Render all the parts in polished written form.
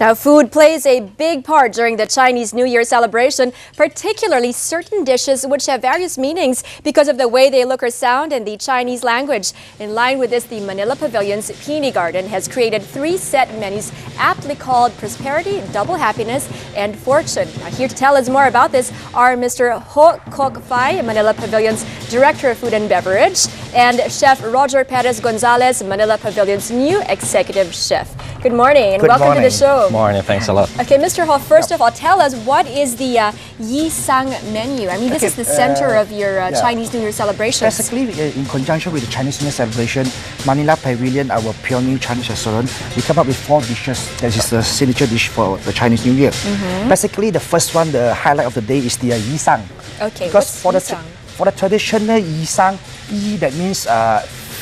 Now, food plays a big part during the Chinese New Year celebration, particularly certain dishes which have various meanings because of the way they look or sound in the Chinese language. In line with this, the Manila Pavilion's Peony Garden has created 3 set menus aptly called Prosperity, Double Happiness, and Fortune. Now, here to tell us more about this are Mr. Ho Kok Fai, Manila Pavilion's Director of Food and Beverage, and Chef Roger Perez Gonzalez, Manila Pavilion's new Executive Chef. Good morning and welcome to the show. Morning, thanks a lot. Okay, Mr. Ho, first of all, tell us what is the Yi Sang menu? I mean, this is the center of your Chinese New Year celebrations. Basically, in conjunction with the Chinese New Year celebration, Manila Pavilion, our pioneer Chinese restaurant, we come up with 4 dishes. That is the signature dish for the Chinese New Year. Basically, the first one, the highlight of the day is the Yi Sang. Okay, because what's for the traditional Yi Sang, Yi that means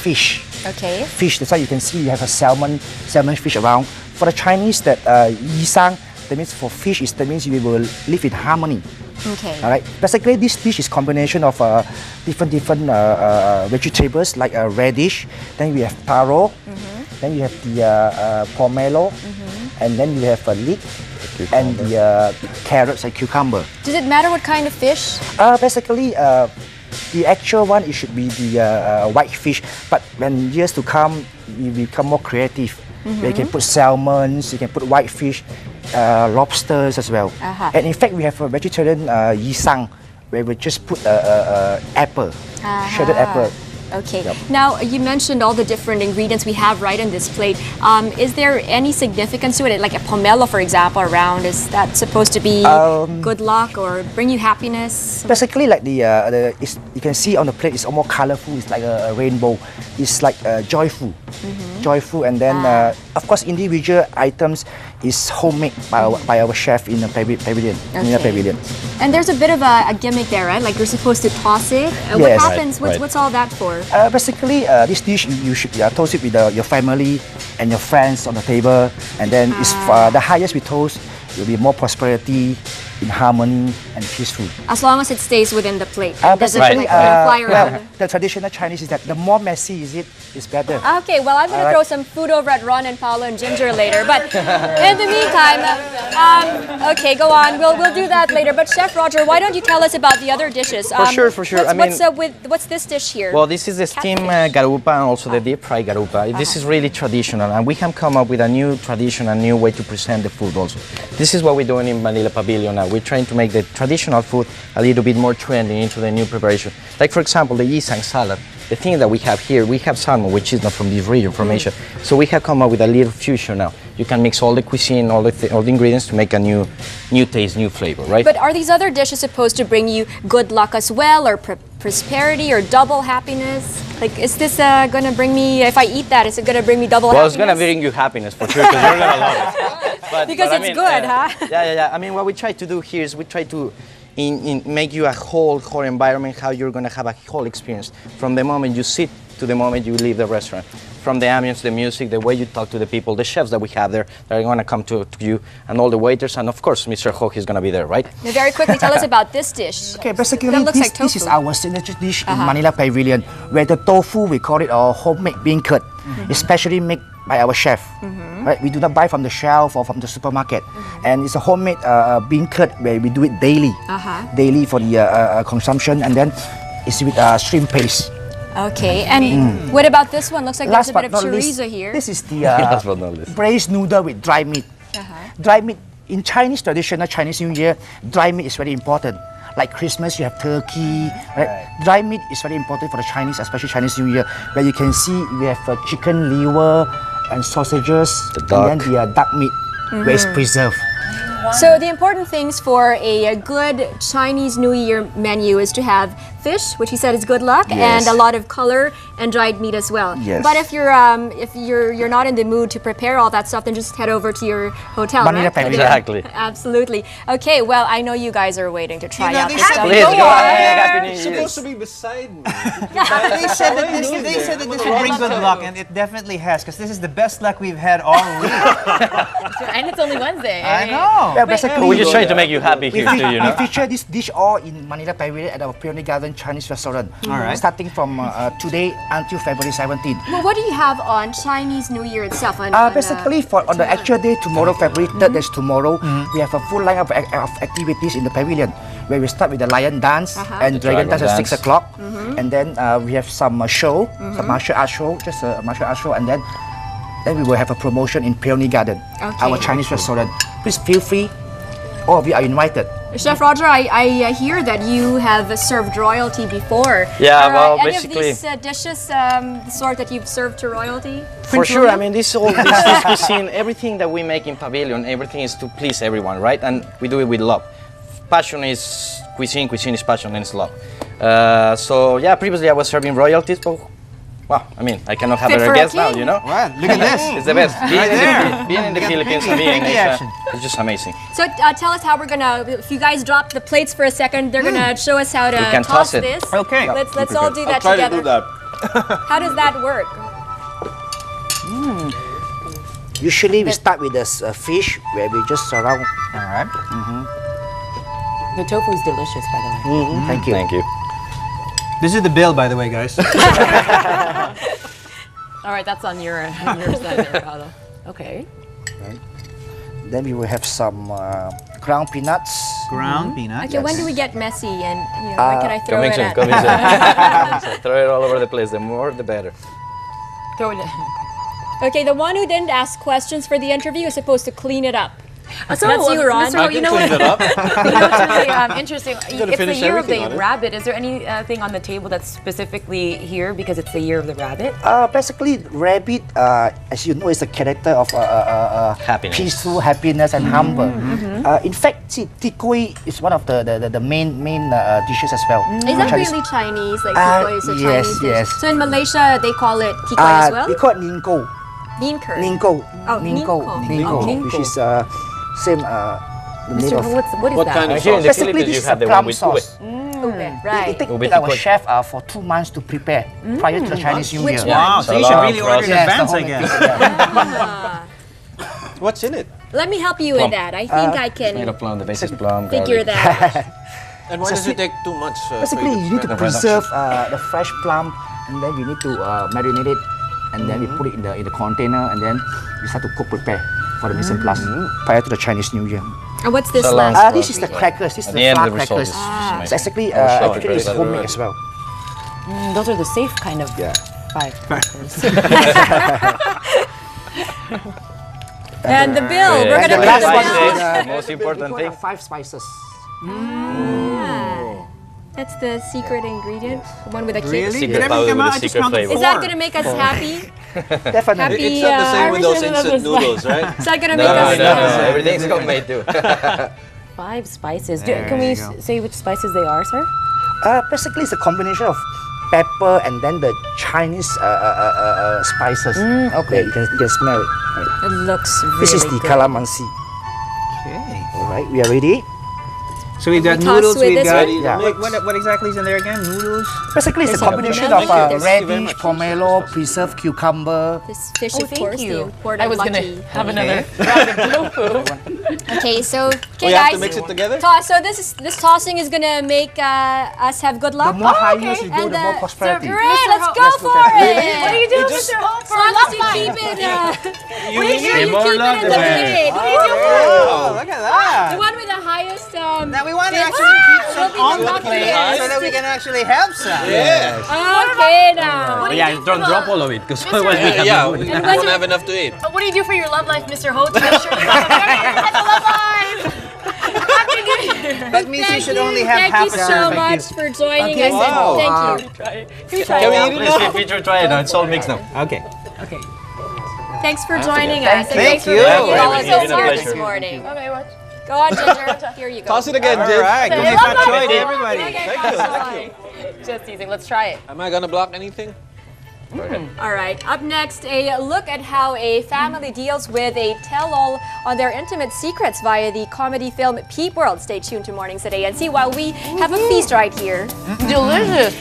fish. Okay. Fish. That's why you can see you have a salmon fish around. For the Chinese, that Yi Sang, that means for fish, that means we will live in harmony. Okay. All right. Basically, this dish is combination of different vegetables like radish. Then we have taro. Then you have the pomelo, and then you have leek, and the carrots and cucumber. Does it matter what kind of fish? Basically, the actual one, it should be the white fish. But when years to come, we become more creative. You can put salmons, you can put white fish, lobsters as well. And in fact, we have a vegetarian Yi Sang, where we just put apple, shredded apple. Okay. Yep. Now, you mentioned all the different ingredients we have right in this plate. Is there any significance to it? Like a pomelo, for example, around, is that supposed to be good luck or bring you happiness? Basically, like you can see on the plate, it's almost colorful. It's like a rainbow. It's like joyful. Joyful, and then of course individual items is homemade by our chef in the pavilion. In the pavilion. And there's a bit of a gimmick there, right? Like you're supposed to toss it. Yes. What happens? What's all that for? Basically, this dish you should toast it with your family and your friends on the table, and then it's the highest we toast will be more prosperity, in harmony and peaceful. As long as it stays within the plate. Basically, fly around. the traditional Chinese is that the more messy is better. Okay, well, I'm going to throw some food over at Ron and Paolo and Ginger later. But in the meantime, okay, go on. We'll do that later. But Chef Roger, why don't you tell us about the other dishes? For sure. What's this dish here? Well, this is the steamed garupa and also the deep fried garupa. This is really traditional, and we have come up with a new tradition, a new way to present the food also. This is what we're doing in Manila Pavilion now. We're trying to make the traditional food a little bit more trendy into the new preparation. Like, for example, the Yi Sang salad. The thing that we have here, we have salmon, which is not from this region, from Asia. So we have come up with a little fusion now. You can mix all the cuisine, all the ingredients to make a new taste, new flavor, right? But are these other dishes supposed to bring you good luck as well, or prosperity, or double happiness? Like, is this going to bring me, if I eat that, is it going to bring me double happiness? Well, it's going to bring you happiness for sure, because you're going to love it. Because it's good, huh? Yeah. I mean, what we try to do here is we try to make you a whole environment, how you're going to have a whole experience from the moment you sit to the moment you leave the restaurant. From the ambience, the music, the way you talk to the people, the chefs that we have there that are going to come to you, and all the waiters, and of course, Mr. Ho is going to be there, right? Now, very quickly, tell us about this dish. Okay, basically, this is our signature dish in Manila Pavilion, where the tofu, we call it our homemade bean curd, especially made by our chef. Right? We do not buy from the shelf or from the supermarket. And it's a homemade bean curd where we do it daily. Daily for the consumption, and then it's with shrimp paste. Okay, and what about this one? Looks like there's a bit of chorizo here. This is the braised noodle with dry meat. Dry meat, in Chinese traditional Chinese New Year, dry meat is very important. Like Christmas, you have turkey. Right? Dry meat is very important for the Chinese, especially Chinese New Year, where you can see we have chicken liver and sausages, and then the duck meat, where it's preserved. So the important things for a good Chinese New Year menu is to have fish, which he said is good luck, and a lot of color and dried meat as well. But if you're not in the mood to prepare all that stuff, then just head over to your hotel. Manila right? Exactly. Absolutely. Okay. Well, I know you guys are waiting to try out this stuff. Please go ahead. It's supposed to be beside me. They said that this would bring good luck, and it definitely has, because this is the best luck we've had all week. And it's only Wednesday. I know. Yeah, basically, We're just trying to make you happy here too, you know. We feature this dish all in Manila Pavilion at our Peony Garden Chinese restaurant. All right. Starting from today until February 17th. Well, what do you have on Chinese New Year itself? Basically, on the actual day, tomorrow, February 3rd, that's tomorrow, we have a full line of activities in the pavilion, where we start with the lion dance and dragon dance at 6 o'clock. And then we have some show, some martial art show, just a martial art show, and then we will have a promotion in Peony Garden, our Chinese restaurant. Please feel free. All of you are invited. Chef Roger, I hear that you have served royalty before. Yeah, Are well, any basically- of these dishes the sort that you've served to royalty? For sure, I mean, this cuisine, everything that we make in Pavilion, everything is to please everyone, right? And we do it with love. Passion is cuisine, cuisine is passion, and it's love. So yeah, previously I was serving royalties, but wow, I mean, I cannot have Fit better for a guests now, king. you know? Wow, look at this. It's the best. Being in the Look at Philippines the and being in pinky Asia, action. it's just amazing. So tell us how we're gonna. If you guys drop the plates for a second, they're gonna show us how to We can toss it. this. Okay. Let's all do that I'll try together. to do that. How does that work? Usually, we start with the fish, where we just surround. All right. The tofu is delicious, by the way. Thank you. Thank you. This is the bill, by the way, guys. All right, that's on your side there, Paolo. Okay. Then we will have some ground peanuts. Ground peanuts. Okay, when do we get messy and when can I throw it at? Conviction. Throw it all over the place. The more, the better. Throw it in. Okay, the one who didn't ask questions for the interview is supposed to clean it up. So, That's you, Ron. Mr. Ho, you know what? Clean it up. You know what's really interesting? gotta It's the finish year of everything the on it. rabbit. Is there anything on the table that's specifically here because it's the year of the rabbit? Basically, rabbit, as you know, is a character of Happiness. peaceful, happiness, and humble. In fact, see, tikui is one of the main dishes as well. Is that Chinese- really Chinese? Like tikoy is a yes, Chinese dish? yes. So in Malaysia, they call it tikoy as well? We call it ningko. Bean curd. Ningko. Oh, Ningko. ningko. Ningko. Which is same. The name Mr. of. Ho, what is What that? kind of Here in the Basically, Philippines, this you is have a the one plum with sauce. Okay, It right. take With our tikoy. chef for 2 months to prepare prior to the Chinese New Which Year. one? Wow, so you should Salam, really order in Yes, the advance, whole I guess. What's in it? Let me help you with that. I think I Made can of plum, the base is plum. figure garlic. that out. And why does it take 2 months? Basically, you need to The production. preserve the fresh plum, and then we need to marinate it, and then we put it in the container, and then we start to prepare for the mise en place prior to the Chinese New Year. And what's this Salam. last? This is the crackers. This is At the the end, flour the result crackers. is It's amazing. actually I'll show it actually it's very homemade well. as well. Those are the safe kind of Yeah. five. And the bill. We're Yeah, gonna the make the last one bill. is Uh, the most important we call thing. 5 spices. That's the secret ingredient. The one with the Really? kids. Secret Did everything powder come with out? a I just secret counted flavor. Is that 4. gonna make us happy? Definitely. Happy. It's not the same with those Irish instant noodles, right? Is that gonna No, make no, us no, happy? no. Everything's homemade too. 5 spices. There Can we you go. say which spices they are, sir? Basically, it's a combination of pepper and then the Chinese spices. Okay, you can smell it. Right. It looks really This is the good. calamansi. Okay. All right, we are ready. So we've got We toss noodles, with we've this got... one? Yeah. What exactly is in there again? Noodles? Basically, it's a There's combination a of melon. Thank you very radish, much. pomelo, preserved cucumber. This fish, Oh, of thank course, the you. important I was lucky. gonna have another rabbit tofu. Okay, so We have to mix it together? Toss. So this tossing is gonna make us have good The luck. more high yields you go, And the more prosperity. Great, let's go Let's for look at it. What do you do, just- Mr. Ho? As long as you keep it, make sure you more keep love it in the the plate. Oh, look at that! The one with the highest. Now we want to Yes. actually keep Will some be on the the luckiest. plate so that we can actually have some. Yeah. Okay now. Yeah, don't drop all of it because otherwise we have Yeah, no we food. won't have enough to eat. What do you do for your love life, Mr. Ho, to make sure you have a love life? Happy New Year! That means you should only have Thank half you a so serving. much for joining Okay. us. And Wow. thank you. Can we eat it now? Please feature try it now. It's all mixed now. Okay. Okay. Thanks for joining us. And Thank thanks for you. making all of It's been this a here pleasure. this morning. Okay, what? Go on, Ginger. Here you go. Toss it again, All Jin. right. Give me Love fat choy to life. everybody. Okay, Just teasing. Let's try it. Am I gonna block anything? All right, up next, a look at how a family deals with a tell-all on their intimate secrets via the comedy film Peep World. Stay tuned to Mornings at ANC while we have a feast right here. Delicious.